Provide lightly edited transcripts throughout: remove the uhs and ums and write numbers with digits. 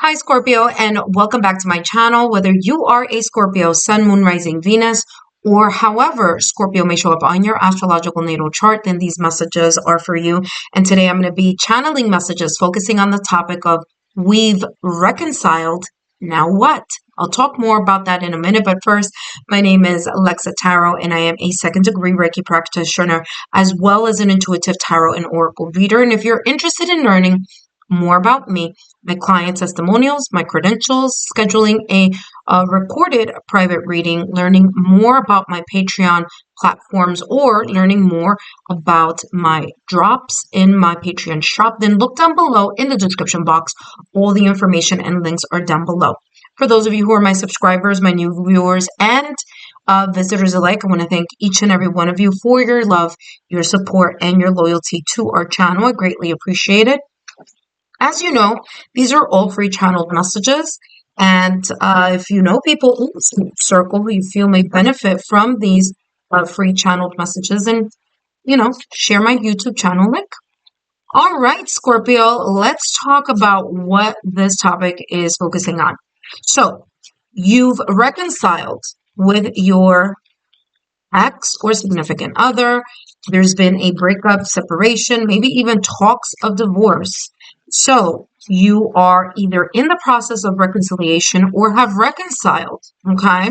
Hi, Scorpio, and welcome back to my channel. Whether you are a Scorpio, Sun, Moon, Rising, Venus, or however Scorpio may show up on your astrological natal chart, then these messages are for you. And today I'm going to be channeling messages focusing on the topic of we've reconciled. Now what? I'll talk more about that in a minute, but first, my name is Lexa Tarot, and I am a second-degree Reiki practitioner, as well as an intuitive tarot and oracle reader. And if you're interested in learning more about me, my client testimonials, my credentials, scheduling a recorded private reading, learning more about my Patreon platforms, or learning more about my drops in my Patreon shop, then look down below in the description box. All the information and links are down below. For those of you who are my subscribers, my new viewers, and visitors alike, I want to thank each and every one of you for your love, your support, and your loyalty to our channel. I greatly appreciate it. As you know, these are all free channeled messages, and if you know people in the circle who you feel may benefit from these free channeled messages, and share my YouTube channel link. All right, Scorpio, let's talk about what this topic is focusing on. So, you've reconciled with your ex or significant other. There's been a breakup, separation, maybe even talks of divorce. So you are either in the process of reconciliation or have reconciled, okay?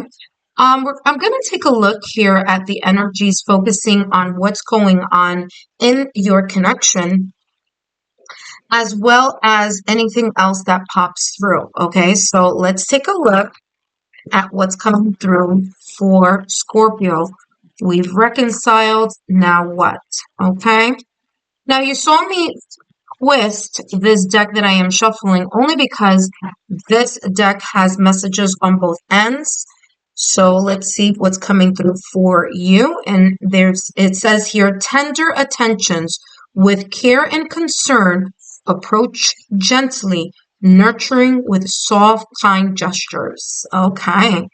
I'm going to take a look here at the energies focusing on what's going on in your connection, as well as anything else that pops through, okay? So let's take a look at what's coming through for Scorpio. We've reconciled, now what? Okay? Now you saw me twist this deck that I am shuffling only because this deck has messages on both ends. So let's see what's coming through for you. And it says here, tender attentions with care and concern, approach gently, nurturing with soft, kind gestures. Okay.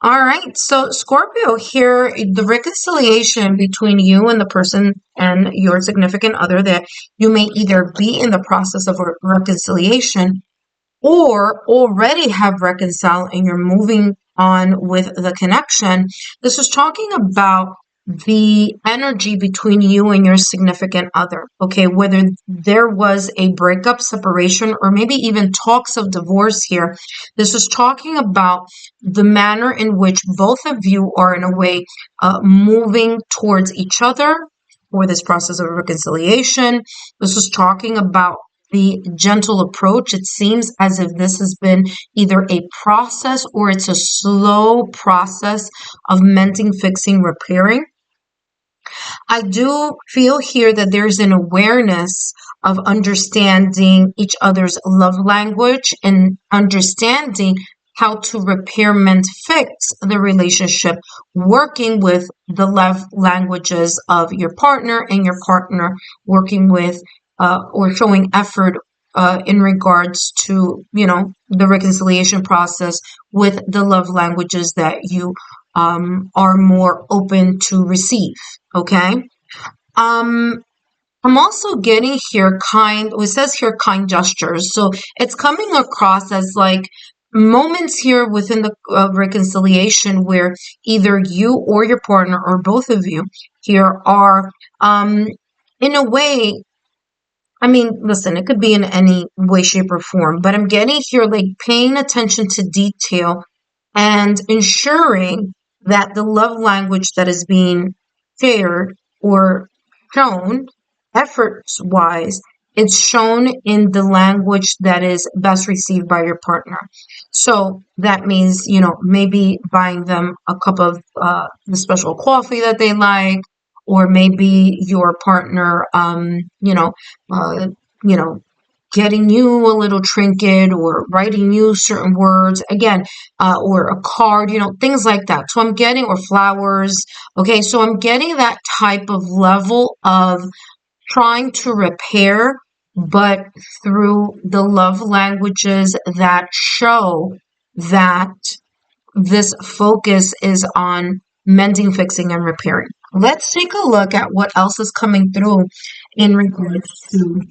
All right. So Scorpio here, the reconciliation between you and the person and your significant other, that you may either be in the process of a reconciliation or already have reconciled and you're moving on with the connection. This is talking about the energy between you and your significant other, okay? Whether there was a breakup, separation, or maybe even talks of divorce here, this is talking about the manner in which both of you are in a way moving towards each other for this process of reconciliation. This is talking about the gentle approach. It seems as if this has been either a process or it's a slow process of mending, fixing, repairing. I do feel here that there's an awareness of understanding each other's love language and understanding how to repair, mend, fix the relationship, working with the love languages of your partner and your partner working with or showing effort in regards to, the reconciliation process with the love languages that you are more open to receive, okay? I'm also getting here it says here kind gestures. So it's coming across as like moments here within the reconciliation where either you or your partner or both of you here are, in a way, I mean, listen, it could be in any way, shape, or form, but I'm getting here like paying attention to detail and ensuring that the love language that is being shared or shown efforts-wise, it's shown in the language that is best received by your partner. So that means, maybe buying them a cup of the special coffee that they like, or maybe your partner, getting you a little trinket or writing you certain words, again, or a card, things like that. So I'm getting, or flowers. Okay. So I'm getting that type of level of trying to repair, but through the love languages that show that this focus is on mending, fixing, and repairing. Let's take a look at what else is coming through in regards to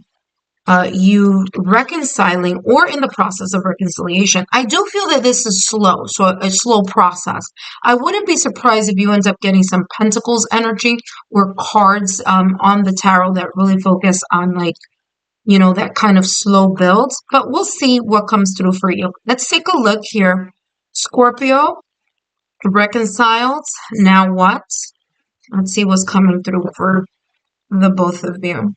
you reconciling or in the process of reconciliation. I do feel that this is slow, so a slow process. I wouldn't be surprised if you end up getting some Pentacles energy or cards on the tarot that really focus on like, you know, that kind of slow build, but we'll see what comes through for you. Let's take a look here. Scorpio, reconciled. Now what? Let's see what's coming through for the both of you.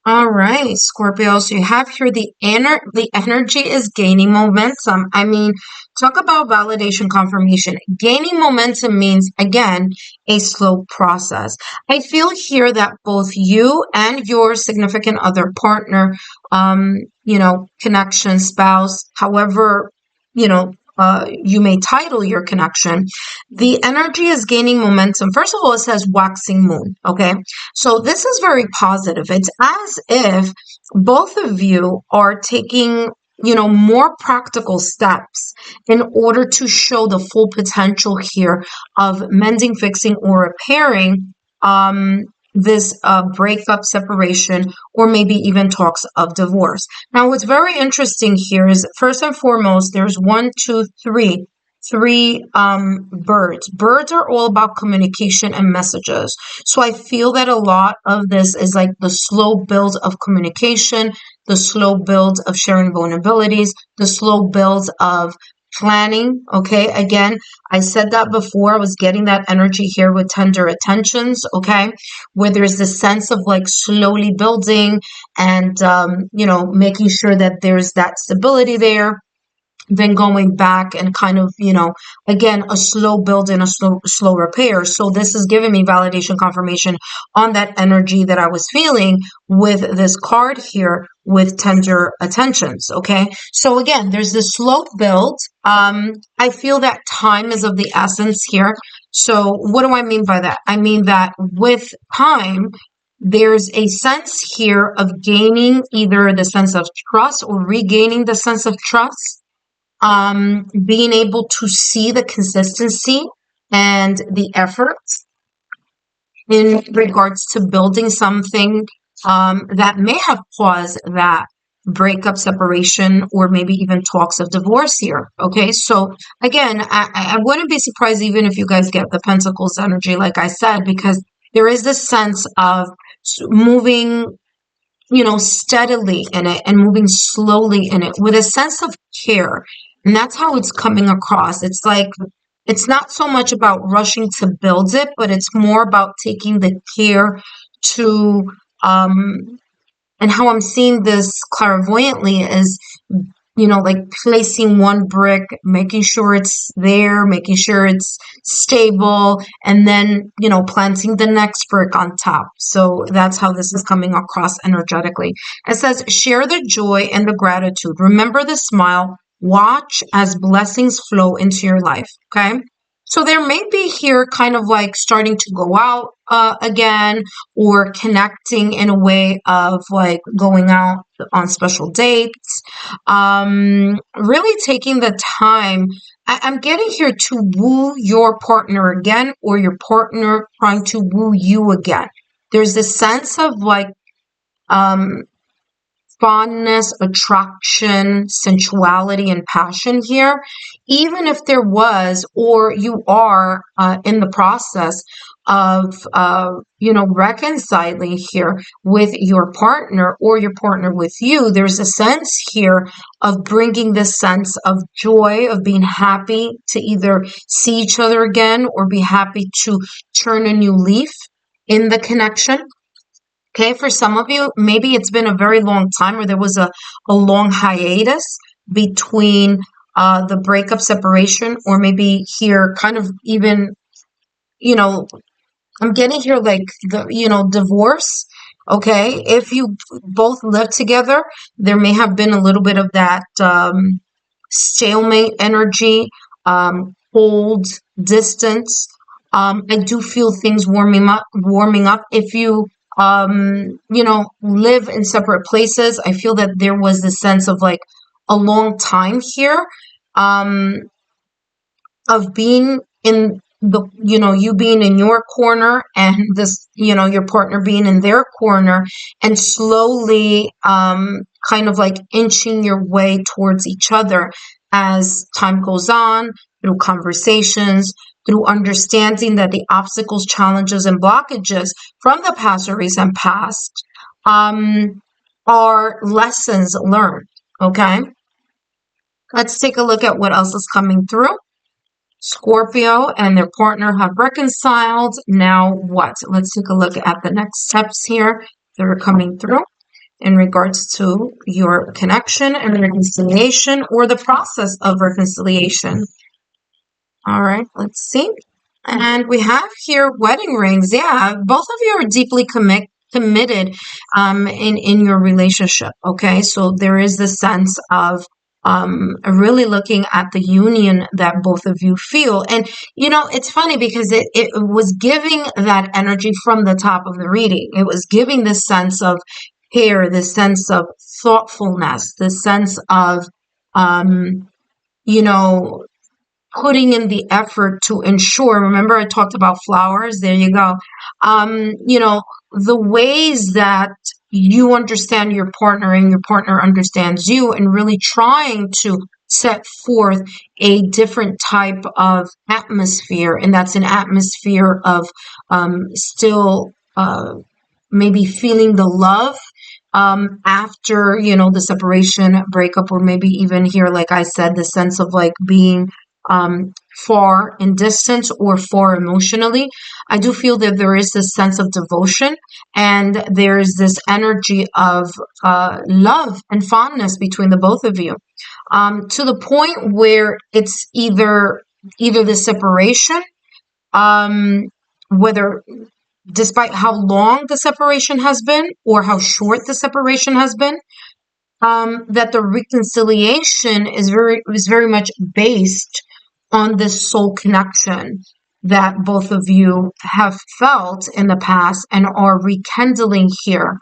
All right, Scorpio. So you have here the energy is gaining momentum. I mean, talk about validation confirmation. Gaining momentum means again a slow process. I feel here that both you and your significant other partner, you know, connection, spouse, however, you know, you may title your connection, the energy is gaining momentum. First of all, it says waxing moon. Okay. So this is very positive. It's as if both of you are taking, you know, more practical steps in order to show the full potential here of mending, fixing, or repairing this breakup, separation, or maybe even talks of divorce. Now, what's very interesting here is first and foremost, there's one, two, three birds. Birds are all about communication and messages. So I feel that a lot of this is like the slow build of communication, the slow build of sharing vulnerabilities, the slow build of planning. Okay, again, I said that before. I was getting that energy here with tender attentions. Okay, where there's this sense of like slowly building and you know, making sure that there's that stability there, then going back and kind of, you know, again, a slow build and a slow repair. So this is giving me validation confirmation on that energy that I was feeling with this card here with tender attentions. Okay. So again, there's this slow build. I feel that time is of the essence here. So what do I mean by that? I mean that with time, there's a sense here of gaining either the sense of trust or regaining the sense of trust, being able to see the consistency and the efforts in regards to building something that may have caused that breakup, separation, or maybe even talks of divorce here. Okay, so again, I wouldn't be surprised even if you guys get the Pentacles energy, like I said, because there is this sense of moving, you know, steadily in it and moving slowly in it with a sense of care. And that's how it's coming across. It's like, it's not so much about rushing to build it, but it's more about taking the care to, and how I'm seeing this clairvoyantly is, you know, like placing one brick, making sure it's there, making sure it's stable, and then, you know, planting the next brick on top. So that's how this is coming across energetically. It says, share the joy and the gratitude. Remember the smile. Watch as blessings flow into your life. Okay. So there may be here kind of like starting to go out again, or connecting in a way of like going out on special dates. Really taking the time. I'm getting here to woo your partner again, or your partner trying to woo you again. There's this sense of like fondness, attraction, sensuality, and passion here, even if there was, or you are in the process of, you know, reconciling here with your partner or your partner with you. There's a sense here of bringing this sense of joy, of being happy to either see each other again or be happy to turn a new leaf in the connection. Okay, for some of you, maybe it's been a very long time, or there was a long hiatus between the breakup, separation, or maybe here kind of even, you know, I'm getting here like the, you know, divorce. Okay, if you both live together, there may have been a little bit of that stalemate energy, cold distance. I do feel things warming up. If you you know, live in separate places, I feel that there was this sense of like a long time here. of being in the, you being in your corner and this, your partner being in their corner, and slowly kind of like inching your way towards each other as time goes on, through conversations, through understanding that the obstacles, challenges, and blockages from the past or recent past are lessons learned. Okay, let's take a look at what else is coming through. Scorpio and their partner have reconciled. Now what? Let's take a look at the next steps here that are coming through in regards to your connection and reconciliation, or the process of reconciliation. All right, let's see. And we have here wedding rings. Yeah, both of you are deeply committed in your relationship. Okay, so there is this sense of really looking at the union that both of you feel. And it's funny because it was giving that energy from the top of the reading. It was giving this sense of care, this sense of thoughtfulness, this sense of you know putting in the effort to ensure. Remember, I talked about flowers. There you go. The ways that you understand your partner and your partner understands you, and really trying to set forth a different type of atmosphere. And that's an atmosphere of still maybe feeling the love after, the separation, breakup, or maybe even here, like I said, the sense of like being far in distance or far emotionally. I do feel that there is this sense of devotion, and there's this energy of love and fondness between the both of you, to the point where it's either the separation, whether despite how long the separation has been or how short the separation has been, that the reconciliation is very much based on this soul connection that both of you have felt in the past and are rekindling here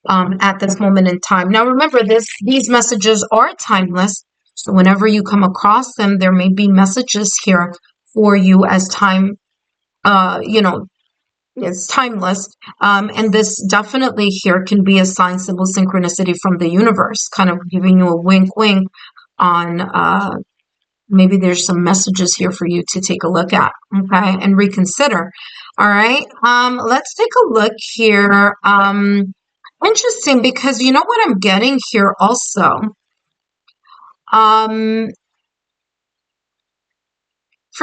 at this moment in time. Now, remember, these messages are timeless. So whenever you come across them, there may be messages here for you as time, it's timeless. And this definitely here can be a sign, symbol, synchronicity from the universe, kind of giving you a wink, wink on maybe there's some messages here for you to take a look at, okay, and reconsider. All right. Let's take a look here. Interesting, because you know what I'm getting here also. For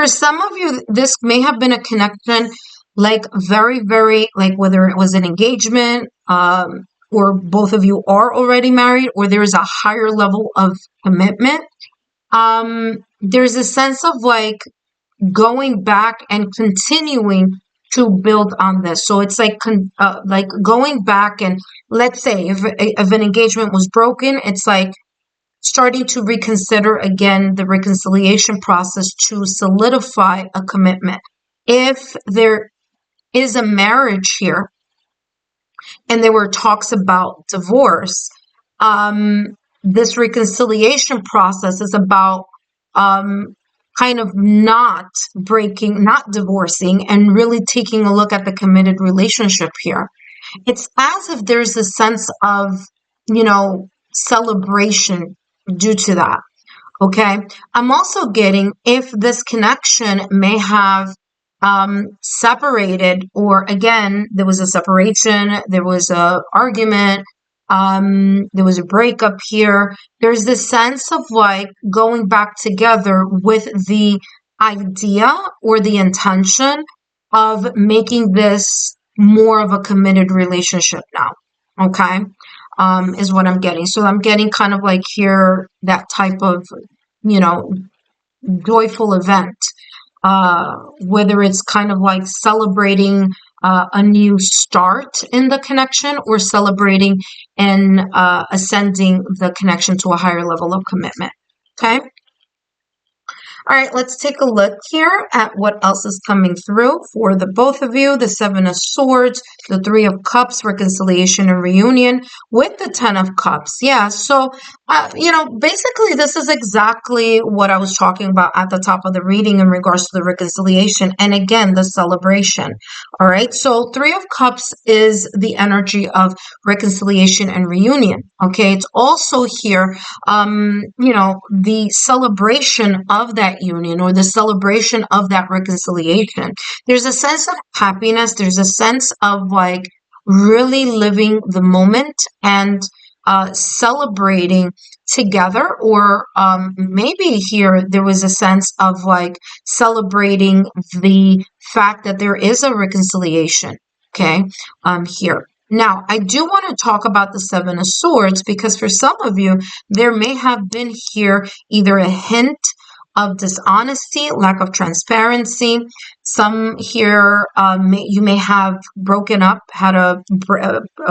some of you, this may have been a connection, like very, very, like whether it was an engagement, or both of you are already married, or there is a higher level of commitment. There's a sense of like going back and continuing to build on this. So it's like going back, and let's say if an engagement was broken, it's like starting to reconsider again the reconciliation process to solidify a commitment. If there is a marriage here and there were talks about divorce, this reconciliation process is about kind of not breaking, not divorcing, and really taking a look at the committed relationship here. It's as if there's a sense of, celebration due to that. Okay. I'm also getting if this connection may have separated, or again, there was a separation, there was a argument, there was a breakup here. There's this sense of like going back together with the idea or the intention of making this more of a committed relationship now. Okay. Is what I'm getting. So I'm getting kind of like here that type of, joyful event, whether it's kind of like celebrating a new start in the connection, or celebrating and ascending the connection to a higher level of commitment. Okay. All right, let's take a look here at what else is coming through for the both of you. The Seven of Swords, the Three of Cups, reconciliation and reunion with the Ten of Cups. Yeah, so Basically, this is exactly what I was talking about at the top of the reading in regards to the reconciliation. And again, the celebration. All right. So, Three of Cups is the energy of reconciliation and reunion. Okay. It's also here, the celebration of that union or the celebration of that reconciliation. There's a sense of happiness. There's a sense of like really living the moment and celebrating together, or maybe here there was a sense of like celebrating the fact that there is a reconciliation. Okay, here. Now, I do want to talk about the Seven of Swords because for some of you, there may have been here either a hint of dishonesty, lack of transparency. Some here, you may have broken up, had a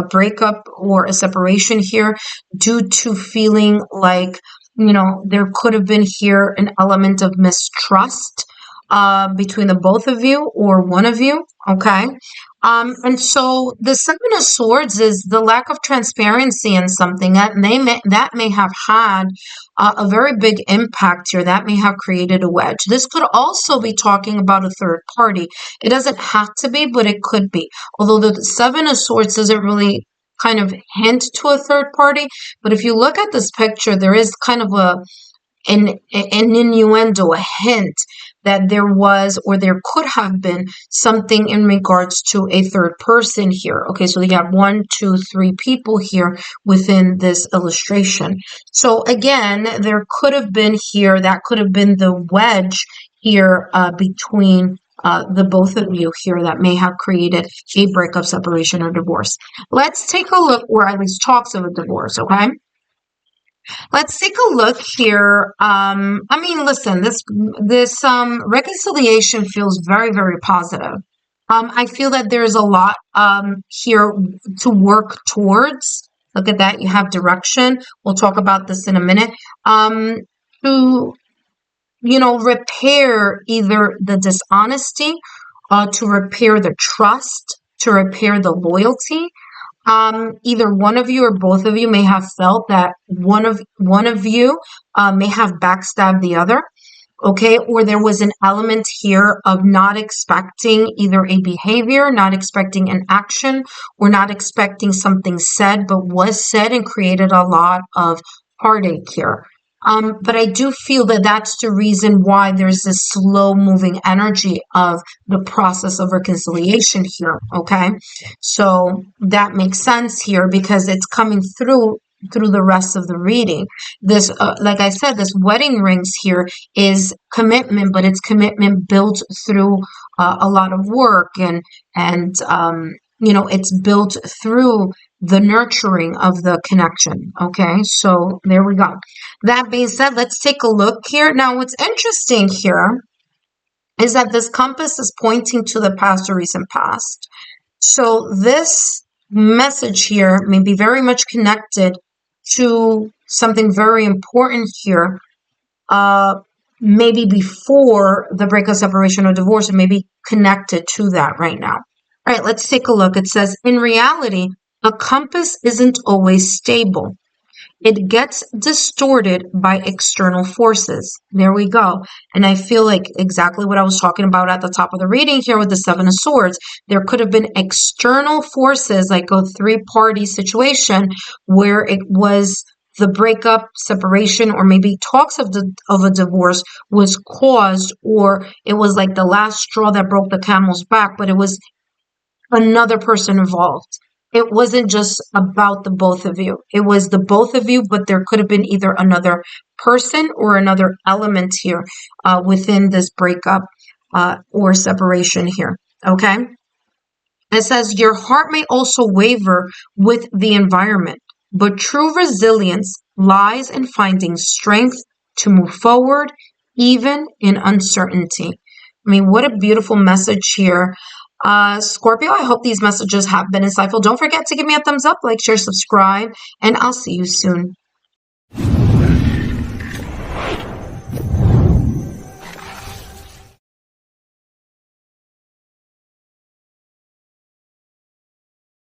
breakup or a separation here due to feeling like, there could have been here an element of mistrust between the both of you or one of you, okay? And so the Seven of Swords is the lack of transparency in something that may have had a very big impact here. That may have created a wedge. This could also be talking about a third party. It doesn't have to be, but it could be. Although the Seven of Swords doesn't really kind of hint to a third party, but if you look at this picture, there is kind of an innuendo, a hint that there was or there could have been something in regards to a third person here. Okay, so you have 1, 2, 3 people here within this illustration. So again, there could have been here, that could have been the wedge here between the both of you here that may have created a breakup, separation, or divorce. Let's take a look, or at least talks of a divorce, okay? Let's take a look here. Listen, this reconciliation feels very, very positive. I feel that there's a lot here to work towards. Look at that. You have direction. We'll talk about this in a minute. To, repair either the dishonesty, to repair the trust, to repair the loyalty. Either one of you or both of you may have felt that one of you may have backstabbed the other, okay? Or there was an element here of not expecting either a behavior, not expecting an action, or not expecting something said, but was said and created a lot of heartache here. But I do feel that that's the reason why there's this slow moving energy of the process of reconciliation here. Okay. So that makes sense here because it's coming through the rest of the reading. This, like I said, this wedding rings here is commitment, but it's commitment built through a lot of work and it's built through the nurturing of the connection. Okay, so there we go. That being said, let's take a look here. Now, what's interesting here is that this compass is pointing to the past or recent past. So this message here may be very much connected to something very important here. Maybe before the breakup, separation, or divorce, and maybe connected to that right now. All right, let's take a look. It says, in reality, a compass isn't always stable. It gets distorted by external forces. There we go. And I feel like exactly what I was talking about at the top of the reading here with the Seven of Swords. There could have been external forces, like a three-party situation where it was the breakup, separation, or maybe talks of a divorce was caused, or it was like the last straw that broke the camel's back, but it was another person involved. It wasn't just about the both of you. It was the both of you, but there could have been either another person or another element here within this breakup or separation here. Okay? It says, your heart may also waver with the environment, but true resilience lies in finding strength to move forward, even in uncertainty. I mean, what a beautiful message here. Scorpio, I hope these messages have been insightful. Don't forget to give me a thumbs up, like, share, subscribe, and I'll see you soon.